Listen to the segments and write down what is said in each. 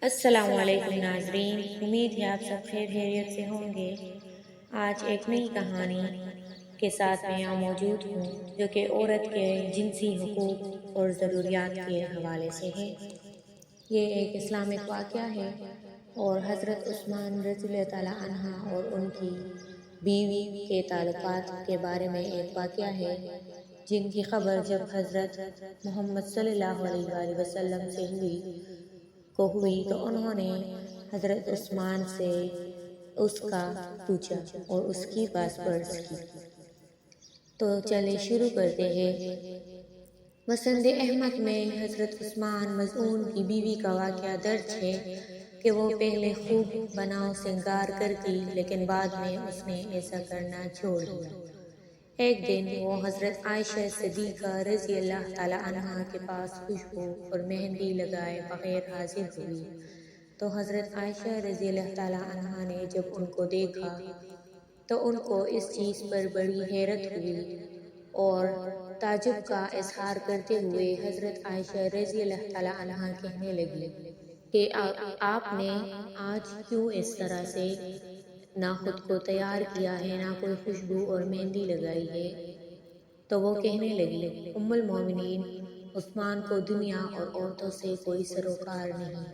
السلام علیکم ناظرین، امید ہے آپ سب خیریت سے ہوں گے۔ آج ایک نئی کہانی کے ساتھ میں یہاں موجود ہوں جو کہ عورت کے جنسی حقوق اور ضروریات کے حوالے سے ہے۔ یہ ایک اسلامک واقعہ ہے اور حضرت عثمان رضی اللہ تعالیٰ عنہ اور ان کی بیوی کے تعلقات کے بارے میں ایک واقعہ ہے، جن کی خبر جب حضرت محمد صلی اللہ علیہ وآلہ وسلم سے ہوئی تو انہوں نے حضرت عثمان سے اس کا پوچھا اور اس کی پاس پرس کی۔ تو چلے شروع کرتے ہیں۔ مسند احمد میں حضرت عثمان مظعون کی بیوی کا واقعہ درج ہے کہ وہ پہلے خوب بناؤ سنگار کرتی، لیکن بعد میں اس نے ایسا کرنا چھوڑ دیا۔ ایک دن وہ حضرت عائشہ صدیقہ رضی اللہ تعالیٰ عنہا کے پاس خوشبو اور مہندی لگائے بغیر حاضر ہوئی تو حضرت عائشہ رضی اللہ تعالیٰ عنہا نے جب ان کو دیکھا تو ان کو اس چیز پر بڑی حیرت ہوئی اور تعجب کا اظہار کرتے ہوئے حضرت عائشہ رضی اللہ تعالیٰ عنہا کہنے لگی کہ آپ نے آج کیوں اس طرح سے نہ خود کو تیار کیا ہے، نہ کوئی خوشبو اور مہندی لگائی ہے؟ تو وہ کہنے لگی، ام المومنین، عثمان کو دنیا اور عورتوں سے کوئی سروکار نہیں۔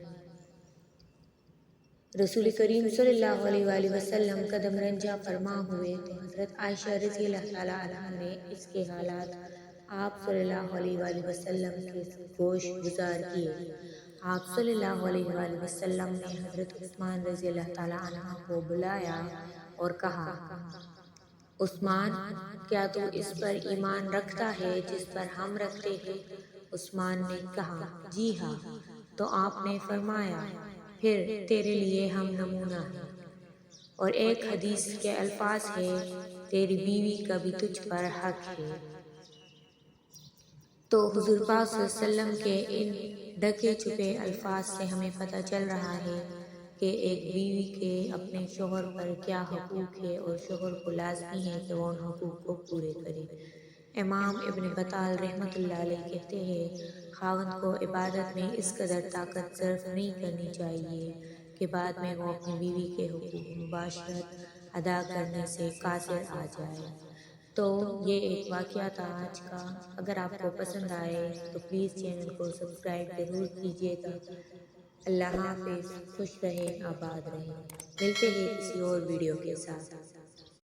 رسول کریم صلی اللہ علیہ وآلہ وسلم قدم رنجہ فرما ہوئے تو حضرت عائشہ رضی اللہ تعالیٰ عنہا نے اس کے حالات آپ صلی اللہ علیہ وآلہ وسلم کے گوش گزار کیے۔ آپ صلی اللہ علیہ وآلہ وسلم نے حضرت عثمان رضی اللہ تعالیٰ عنہ کو بلایا اور کہا، عثمان، کیا تو اس پر ایمان رکھتا ہے جس پر ہم رکھتے ہیں؟ عثمان نے کہا، جی ہاں۔ تو آپ نے فرمایا، پھر تیرے لیے ہم نمونہ ہیں۔ اور ایک حدیث کے الفاظ ہیں، تیری بیوی کا بھی تجھ پر حق ہے۔ تو حضور پاک صلی اللہ علیہ وسلم کے ان ڈھکے چھپے الفاظ سے ہمیں پتہ چل رہا ہے کہ ایک بیوی کے اپنے شوہر پر کیا حقوق ہے اور شوہر کو لازمی ہے کہ وہ ان حقوق کو پورے کرے۔ امام ابن بطال رحمۃ اللہ علیہ کہتے ہیں، خاوند کو عبادت میں اس قدر طاقت صرف نہیں کرنی چاہیے کہ بعد میں وہ اپنی بیوی کے حقوق مباشرت ادا کرنے سے قاصر آ جائے۔ تو یہ ایک واقعہ تھا آج کا۔ اگر آپ کو پسند آئے تو پلیز چینل کو سبسکرائب ضرور کیجیے گا۔ اللہ حافظ، خوش رہیں، آباد رہیں۔ ملتے ہیں کسی اور ویڈیو کے ساتھ۔